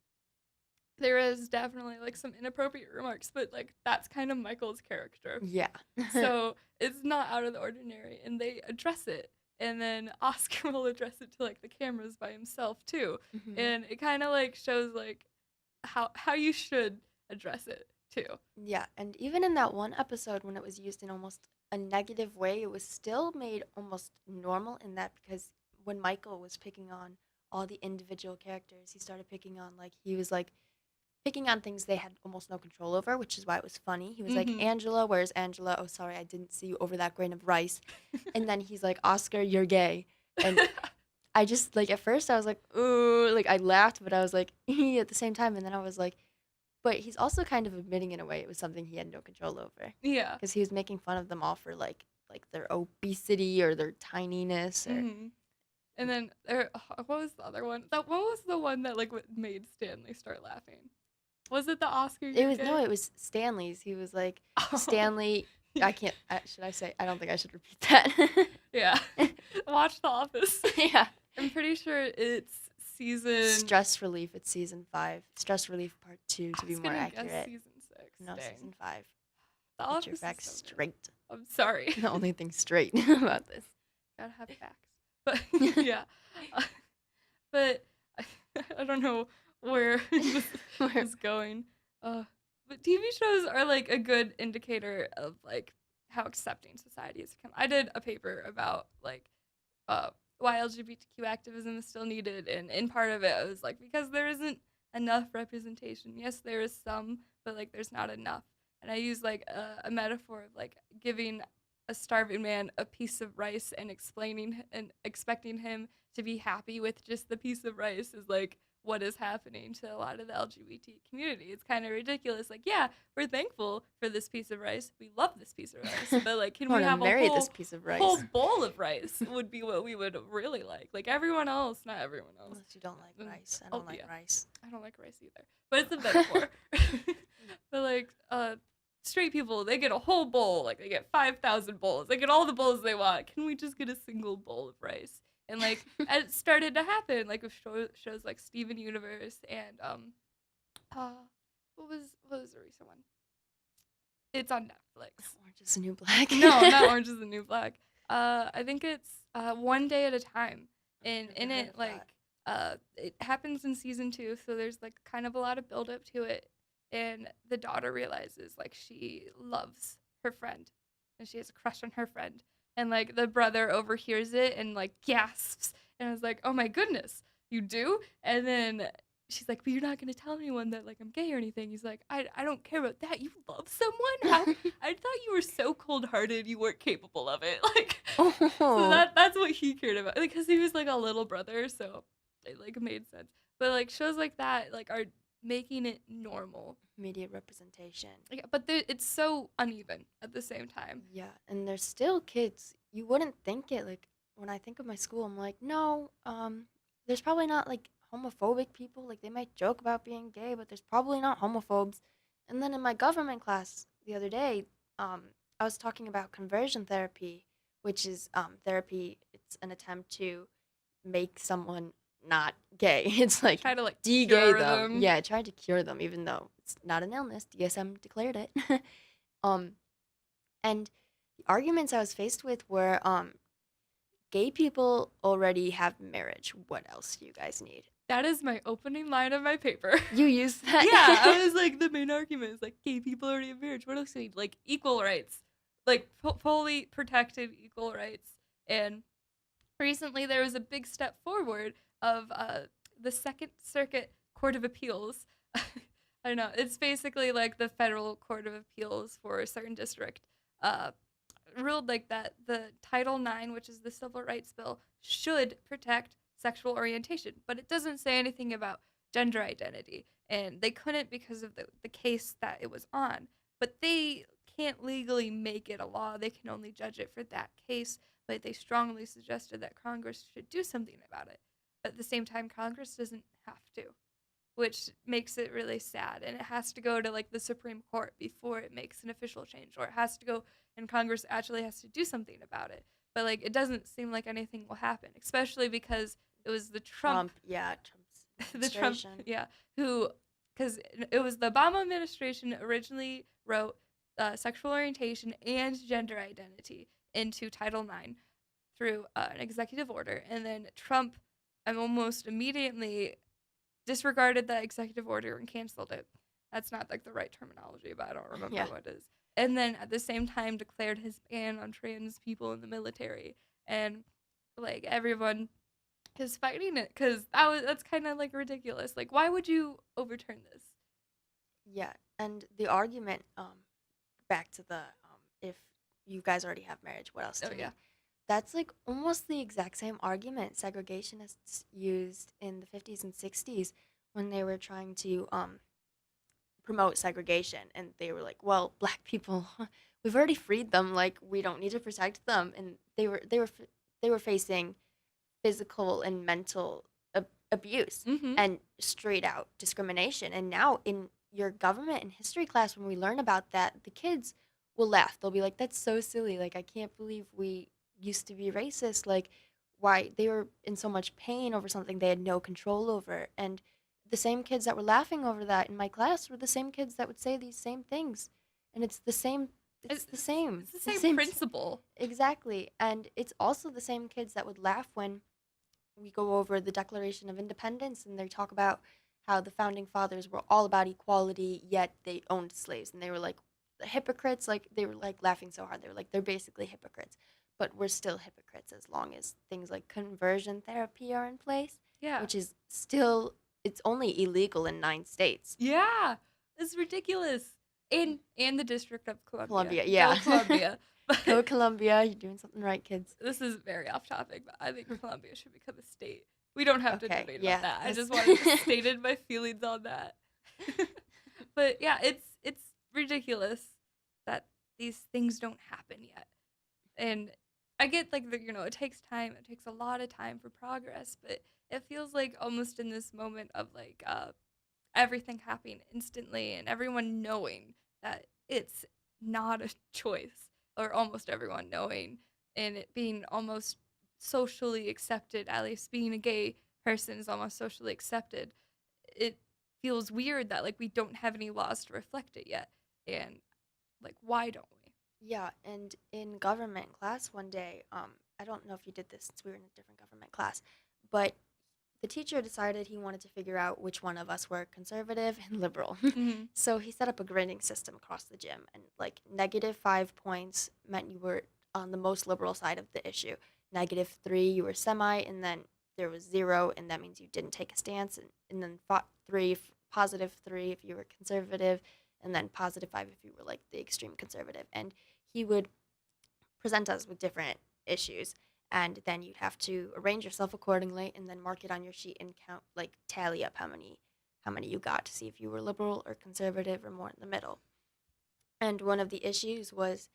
there is definitely like some inappropriate remarks, but like that's kind of Michael's character. Yeah. So it's not out of the ordinary, and they address it. And then Oscar will address it to like the cameras by himself too. Mhm. And it kind of like shows like how you should address it too. Yeah, and even in that one episode when it was used in almost a negative way, it was still made almost normal in that, because when Michael was picking on all the individual characters, he started picking on, like, he was like picking on things they had almost no control over, which is why it was funny. He was like, Mhm. "Angela, where's Angela? Oh, sorry, I didn't see you over that grain of rice." And then he's like, "Oscar, you're gay." And I just like at first I was like, ooh, like I laughed, but I was like, at the same time, and then I was like, but he's also kind of admitting in a way it was something he had no control over, Yeah. because he was making fun of them all for like their obesity or their tininess or Hmm. And then what was the other one? That what was the one that like made Stanley start laughing? Was it the Oscar it you're was no, gay? it was Stanley's. He was like Oh, Stanley. I can't. Should I say? I don't think I should repeat that. yeah. Watch The Office. Yeah. I'm pretty sure it's season. Stress relief. It's season 5. Stress relief part 2 I to be was more gonna guess accurate. season 6. No, Dang. season 5. The Get your Office is facts so good. straight. I'm sorry. The only thing straight about this. Gotta have facts. But yeah. Uh, but I don't know where this is going. Uh, but TV shows are like a good indicator of like how accepting society has become. I did a paper about like uh, why LGBTQ activism is still needed, and in part of it, I was like because there isn't enough representation. Yes, there is some, but like there's not enough. And I use like a metaphor of like giving a starving man a piece of rice and explaining and expecting him to be happy with just the piece of rice is like what is happening to a lot of the LGBT community. It's kind of ridiculous. Like, yeah, we're thankful for this piece of rice. We love this piece of rice, but like, can I we want to have a marry this whole piece of whole rice. bowl of rice? Would be what we would really like. Like everyone else, not everyone else. Unless you don't like rice. I Oh don't like yeah, rice. I don't like rice either. But it's a metaphor. But like, straight people, they get a whole bowl. Like they get 5,000 bowls. They get all the bowls they want. Can we just get a single bowl of rice? And like, it started to happen. Like with shows like Steven Universe and uh, what was the recent one? It's on Netflix. Orange is the New Black. No, not Orange is the New Black. I think it's One Day at a Time, and Never in heard it of like it happens in season 2, so there's like kind of a lot of build up to it, and the daughter realizes like she loves her friend, and she has a crush on her friend, and like the brother overhears it and like gasps, and is like, oh my goodness, you do, and then she's like, but you're not gonna tell anyone that like I'm gay or anything. He's like, I don't care about that. You love someone? How that. I thought you were so cold hearted you weren't capable of it. Like so Oh. that's what he cared about. Because he was like a little brother, so it like made sense. But like shows like that like are making it normal. Media representation. Yeah, but it's so uneven at the same time. Yeah, and there's still kids. You wouldn't think it. Like when I think of my school, I'm like, no, there's probably not like homophobic people. Like they might joke about being gay, but there's probably not homophobes. And then in my government class the other day, I was talking about conversion therapy, which is therapy. It's an attempt to make someone not gay. It's like Try to like de-gay cure them. them. Yeah, trying to cure them, even though it's not an illness. DSM declared it. um, and the arguments I was faced with were gay people already have marriage. What else do you guys need? That is my opening line of my paper. You use that? Yeah, I was like, the main argument is like gay people already have marriage. What else do you need? Like equal rights, like fully protected equal rights. And recently, there was a big step forward of the Second Circuit Court of Appeals. I don't know. It's basically like the federal court of appeals for a certain district. Uh, Ruled like that the Title IX, which is the civil rights bill, should protect sexual orientation, but it doesn't say anything about gender identity. And they couldn't because of the case that it was on. But they can't legally make it a law. They can only judge it for that case. But they strongly suggested that Congress should do something about it. But at the same time, Congress doesn't have to, which makes it really sad. And it has to go to like the Supreme Court before it makes an official change, or it has to go and Congress actually has to do something about it. But like it doesn't seem like anything will happen, especially because it was the Trump, Yeah, Trump's the Trump, administration. yeah, who, because it was the Obama administration originally wrote sexual orientation and gender identity into Title IX through an executive order, and then Trump almost immediately disregarded that executive order and canceled it. That's not like the right terminology, but I don't remember Yeah. what it is. And then at the same time declared his ban on trans people in the military, and like everyone is fighting it because that's kind of like ridiculous. Like, why would you overturn this? Yeah, and the argument, back to the if you guys already have marriage, what else do Oh you yeah, need? That's like almost the exact same argument segregationists used in the 50s and 60s when they were trying to promote segregation, and they were like, well, black people, we've already freed them, like we don't need to protect them. And they were facing physical and mental abuse Mhm. and straight out discrimination. And now in your government and history class, when we learn about that, the kids will laugh. They'll be like, that's so silly, like I can't believe we used to be racist. Like, why they were in so much pain over something they had no control over. And the same kids that were laughing over that in my class were the same kids that would say these same things. And it's the same, it's It's the it's same, it's the the same same, principle. exactly. And it's also the same kids that would laugh when we go over the Declaration of Independence and they talk about how the founding fathers were all about equality, yet they owned slaves. And they were like, the hypocrites, like, they were like laughing so hard. They were like, they're basically hypocrites. But we're still hypocrites as long as things like conversion therapy are in place, Yeah. which is still, it's only illegal in 9 states. Yeah. It's ridiculous. And the District of Columbia. Columbia, Go yeah. Columbia. Go But Columbia, you're doing something right, kids. this is very off topic, but I think Columbia should become a state. We don't have to Okay, debate about yeah, that. I that's just wanted to stated my feelings on that. But yeah, it's ridiculous that these things don't happen yet. And I get like it takes time. It takes a lot of time for progress, but it feels like almost in this moment of like everything happening instantly and everyone knowing that it's not a choice, or almost everyone knowing, and it being almost socially accepted, at least being a gay person is almost socially accepted. It feels weird that like we don't have any laws to reflect it yet. And like, why don't we? Yeah, and in government class one day, I don't know if you did this since we were in a different government class, but the teacher decided he wanted to figure out which one of us were conservative and liberal. Mhm. So he set up a grading system across the gym, and like -5 points meant you were on the most liberal side of the issue. -3, you were semi, and then there was 0, and that means you didn't take a stance, and then 3, +3 if you were conservative, and then +5 if you were like the extreme conservative. And he would present us with different issues, and then you'd have to arrange yourself accordingly and then mark it on your sheet and count, like tally up how many you got to see if you were liberal or conservative or more in the middle. And one of the issues was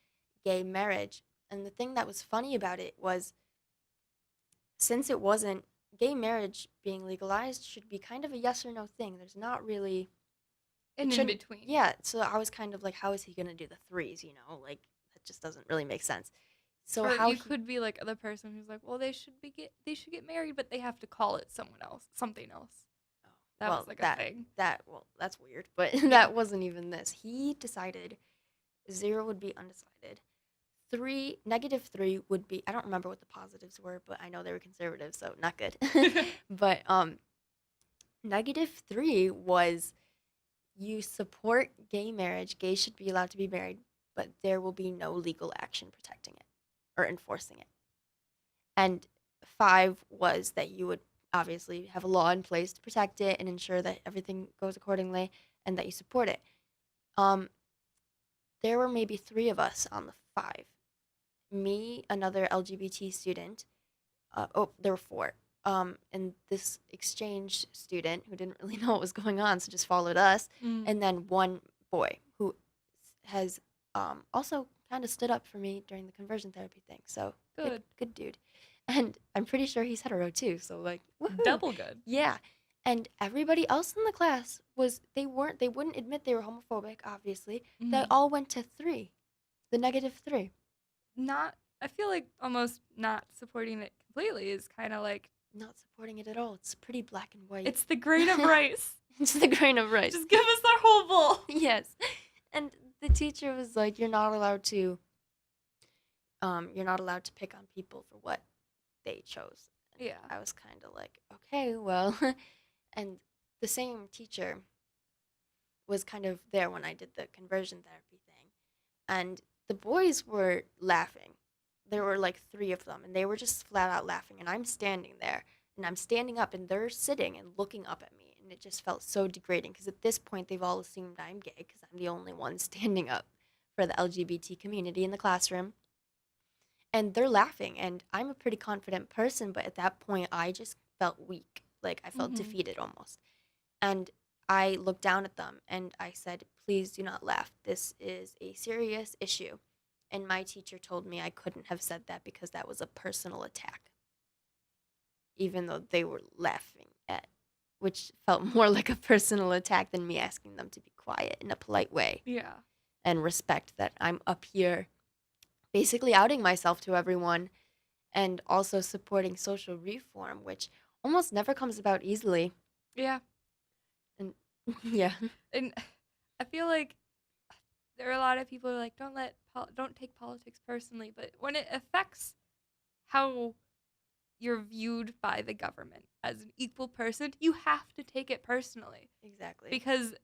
gay marriage. And the thing that was funny about it was, since it wasn't, gay marriage being legalized should be kind of a yes or no thing. There's not really, it And in shouldn't, between. yeah. So I was kind of like, how is he going to do the threes, like that just doesn't really make sense. So Or how you he, could be like the person who's like, well, they should get married, but they have to call it someone else, something else. oh, That was well, like a thing. well, that's weird, but Yeah. that wasn't even this. He decided 0 would be undecided. 3, -3 would be, I don't remember what the positives were, but I know they were conservative, so not good. But -3 was, you support gay marriage, gays should be allowed to be married, but there will be no legal action protecting it or enforcing it. And 5 was that you would obviously have a law in place to protect it and ensure that everything goes accordingly and that you support it. Um, there were maybe 3 of us on the 5. Me, another LGBT student. There were 4. And this exchange student who didn't really know what was going on, so just followed us, Mm, and then one boy who has also kind of stood up for me during the conversion therapy thing. So good, good. good dude. And I'm pretty sure he's hetero too. So like, woohoo, Double good. yeah. And everybody else in the class was, they wouldn't admit they were homophobic. Obviously, they Mhm. all went to 3, the -3. Not, I feel like almost not supporting it completely is kind of like Not supporting it at all. It's pretty black and white. it's the grain of rice. It's the grain of rice. Just give us our whole bowl. Yes. And the teacher was like, you're not allowed to pick on people for what they chose. And Yeah. I was kind of like, okay, well. And the same teacher was kind of there when I did the conversion therapy thing. And the boys were laughing. There were like 3 of them, and they were just flat out laughing. And I'm standing there, and I'm standing up, and they're sitting and looking up at me. And it just felt so degrading because at this point, they've all assumed I'm gay because I'm the only one standing up for the LGBT community in the classroom. and they're laughing, and I'm a pretty confident person, but at that point I just felt weak, like I felt Mhm. defeated almost. And I looked down at them and I said, please do not laugh, this is a serious issue. And my teacher told me I couldn't have said that because that was a personal attack, even though they were laughing at, which felt more like a personal attack than me asking them to be quiet in a polite way Yeah. and respect that I'm up here basically outing myself to everyone and also supporting social reform, which almost never comes about easily. Yeah. And yeah. And I feel like there are a lot of people who are like, don't take politics personally, but when it affects how you're viewed by the government as an equal person, you have to take it personally Exactly. because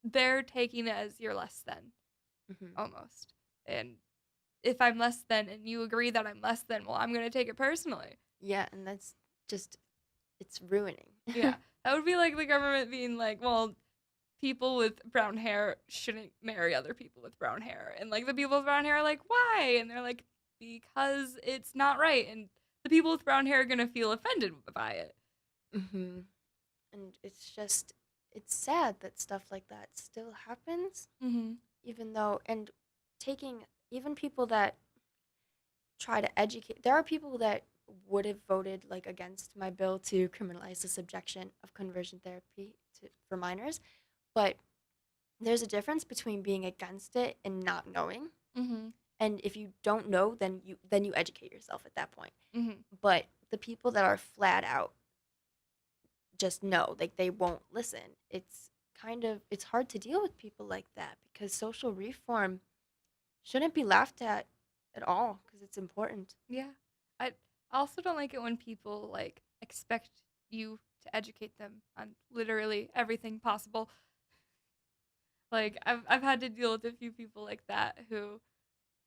they're taking it as you're less than Hmm. almost. And if I'm less than and you agree that I'm less than, well, I'm going to take it personally. Yeah, and that's just, it's ruining. Yeah. That would be like the government being like, well, people with brown hair shouldn't marry other people with brown hair. And like the people with brown hair are like, why? And they're like, because it's not right. And the people with brown hair are going to feel offended by it. Hmm. And it's just, it's sad that stuff like that still happens, Mm-hmm. even though, and taking, even people that try to educate, there are people that would have voted like against my bill to criminalize the subjection of conversion therapy for minors, but there's a difference between being against it and not knowing. Mm-hmm. And if you don't know, then you educate yourself at that point. Mm-hmm. But the people that are flat out just know, like they won't listen. It's kind of, it's hard to deal with people like that because social reform shouldn't be laughed at all because it's important. Yeah. I also don't like it when people like expect you to educate them on literally everything possible. Like I've had to deal with a few people like that who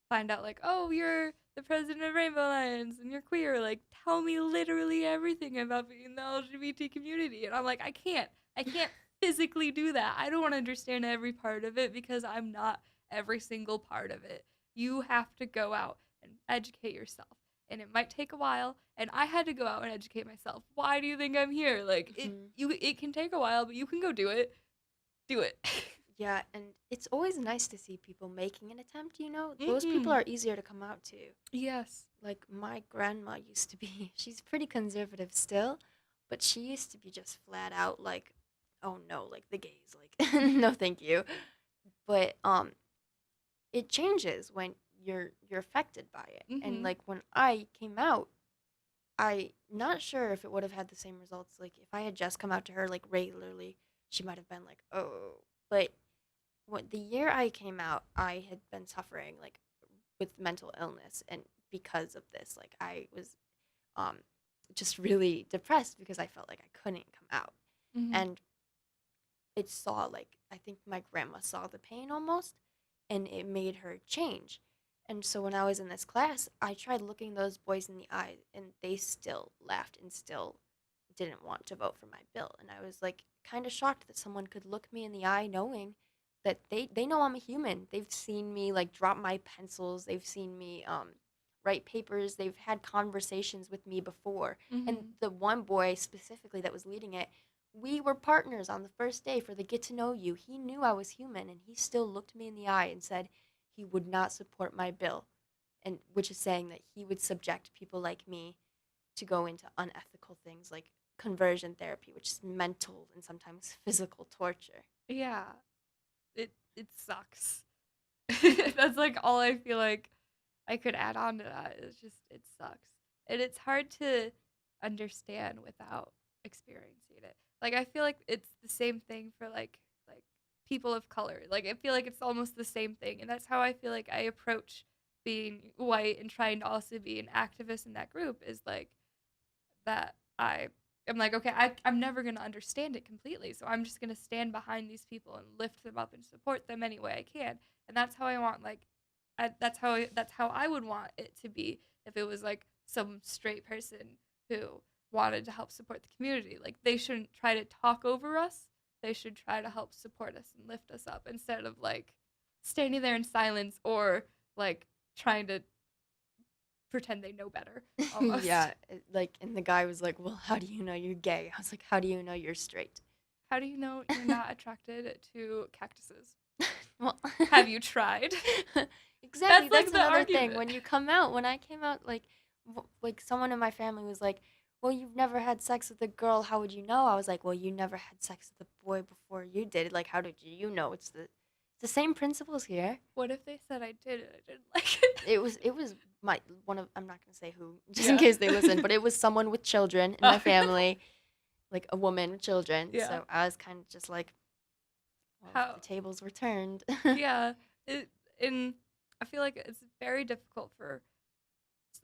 find out like, "Oh, you're the president of Rainbow Alliance and you're queer. Like tell me literally everything about being in the LGBT community." And I'm like, "I can't. I can't physically do that. I don't want to understand every part of it because I'm not every single part of it. You have to go out and educate yourself. And it might take a while, and I had to go out and educate myself. Why do you think I'm here? Like Hmm. it can take a while, but you can go do it. Do it." Yeah, and it's always nice to see people making an attempt, you know? Those people Mhm. are easier to come out to. Yes. Like my grandma used to be, she's pretty conservative still, but she used to be just flat out like, oh no, like the gays, like no thank you. But it changes when you're affected by it. And Mhm. like when I came out, I not sure if it would have had the same results. Like if I had just come out to her like regularly, she might have been like, "Oh." But what the year I came out, I had been suffering like with mental illness, and because of this, like I was um just really depressed because I felt like I couldn't come out. Mhm. And it saw, like, I think my grandma saw the pain almost, and it made her change. And so when I was in this class, I tried looking those boys in the eye, and they still laughed and still didn't want to vote for my bill. And I was like kind of shocked that someone could look me in the eye knowing that they know I'm a human. They've seen me like drop my pencils, they've seen me write papers, they've had conversations with me before. And Mhm. the one boy specifically that was leading it, we were partners on the first day for the get to know you. He knew I was human, and he still looked me in the eye and said he would not support my bill, and which is saying that he would subject people like me to go into unethical things like conversion therapy, which is mental and sometimes physical torture. Yeah. It sucks. That's like all I feel like I could add on to that. It's just it sucks. And it's hard to understand without experiencing it. Like I feel like it's the same thing for like people of color. Like I feel like it's almost the same thing. And that's how I feel like I approach being white and trying to also be an activist in that group is like that I am like, okay, I'm never going to understand it completely. So I'm just going to stand behind these people and lift them up and support them any way I can. And that's how I want, like, that's how I would want it to be if it was like some straight person who wanted to help support the community. Like, they shouldn't try to talk over us. They should try to help support us and lift us up instead of like standing there in silence or like trying to pretend they know better almost. Yeah, like, and the guy was like, "Well, how do you know you're gay?" I was like, "How do you know you're straight?" How do you know you're not attracted to cactuses? Well, Have you tried? exactly. That's like That's the another thing. argument. When you come out, when I came out, like, like someone in my family was like, "Well, you've never had sex with a girl. How would you know?" I was like, "Well, you never had sex with a boy before you did. Like, how did you know?" It's the same principles here. What if they said I did and I didn't like it? It was my one of, I'm not gonna say who, just in Yeah. case they listen, but it was someone with children in my Oh, family, like a woman with children. yeah. So I was kind of just like, well, How? the tables were turned. Yeah. It and I feel like it's very difficult for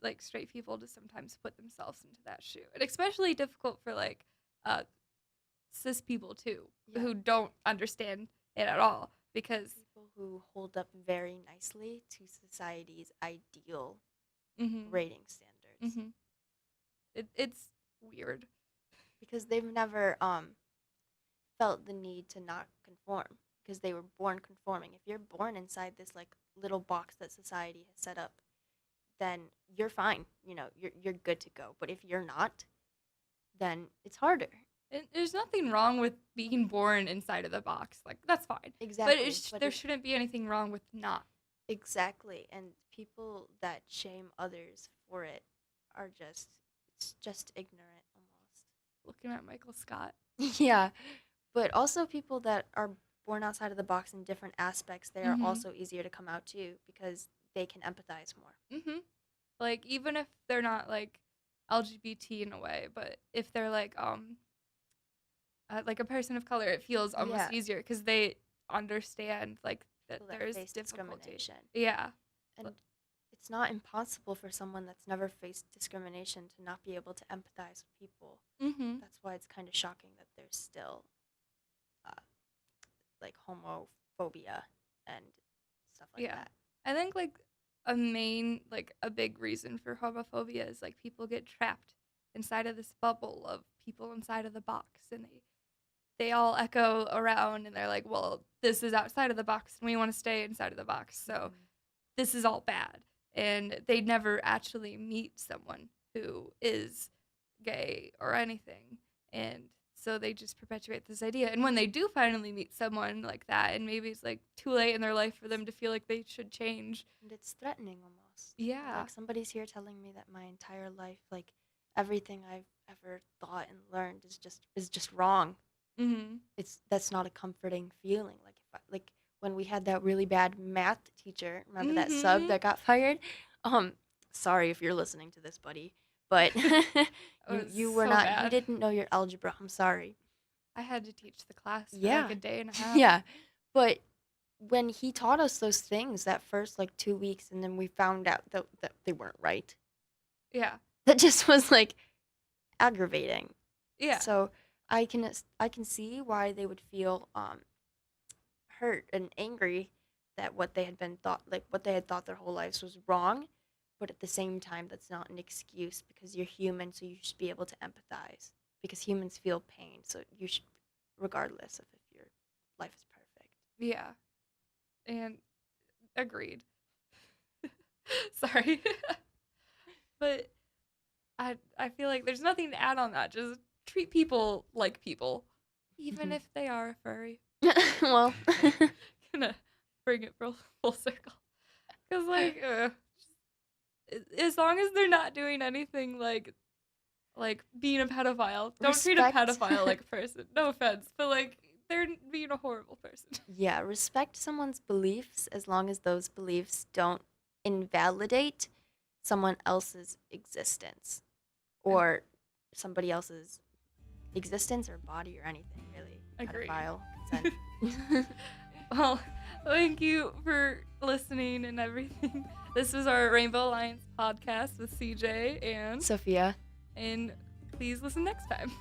like straight people to sometimes put themselves into that shoe, and especially difficult for like uh cis people too, Yeah, who don't understand it at all because people who hold up very nicely to society's ideal mhm rating standards mhm it's weird. because they've never felt the need to not conform because they were born conforming. If you're born inside this like little box that society has set up, then you're fine. You know, you're good to go. But if you're not, then it's harder. And there's nothing wrong with being born inside of the box. Like that's fine. But Exactly. But there shouldn't be anything wrong with not. exactly. And people that shame others for it are just, it's just ignorant almost. Looking at Michael Scott. Yeah. But also people that are born outside of the box in different aspects, they are Mhm. also easier to come out to because they can empathize more. Mhm. Like even if they're not like LGBT in a way, but if they're like a person of color, it feels Yeah. almost easier because they understand like that People that there's face difficulty. discrimination. Yeah. And it's not impossible for someone that's never faced discrimination to not be able to empathize with people. Mhm. That's why it's kind of shocking that there's still uh, like homophobia and stuff like Yeah. that. I think like a big reason for homophobia is like people get trapped inside of this bubble of people inside of the box and they all echo around and they're like, well, this is outside of the box and we want to stay inside of the box. So Mm-hmm. this is all bad. And they never actually meet someone who is gay or anything. And so they just perpetuate this idea. And when they do finally meet someone like that, and maybe it's like too late in their life for them to feel like they should change. And it's threatening almost. Yeah. Like somebody's here telling me that my entire life, like everything I've ever thought and learned is just wrong. Mhm. That's not a comforting feeling. Like if like when we had that really bad math teacher, remember that sub Mhm. that got fired? Um, sorry if you're listening to this, buddy, but It you was you were so not you bad. didn't know your algebra. I'm sorry. I had to teach the class for like Yeah, a day and a half. yeah, but when he taught us those things that first like 2 weeks, and then we found out that they weren't right. Yeah. That just was like aggravating. Yeah. So I can see why they would feel hurt and angry that what they had thought their whole lives was wrong, but at the same time that's not an excuse because you're human, so you should be able to empathize because humans feel pain, so you should, regardless of if your life is perfect. Yeah. And agreed. Sorry. But I feel like there's nothing to add on that. Just treat people like people, even if they are a furry. Well, Gonna bring it full circle. Cause like, as long as they're not doing anything like being a pedophile, don't treat a respect. pedophile like a person. No offense, but like they're being a horrible person. Yeah, respect someone's beliefs as long as those beliefs don't invalidate someone else's existence And or somebody else's existence or body or anything, really. agree. Pedophile, consent. Well, thank you for listening and everything. This was our Rainbow Alliance podcast with CJ Sophia. and please listen next time.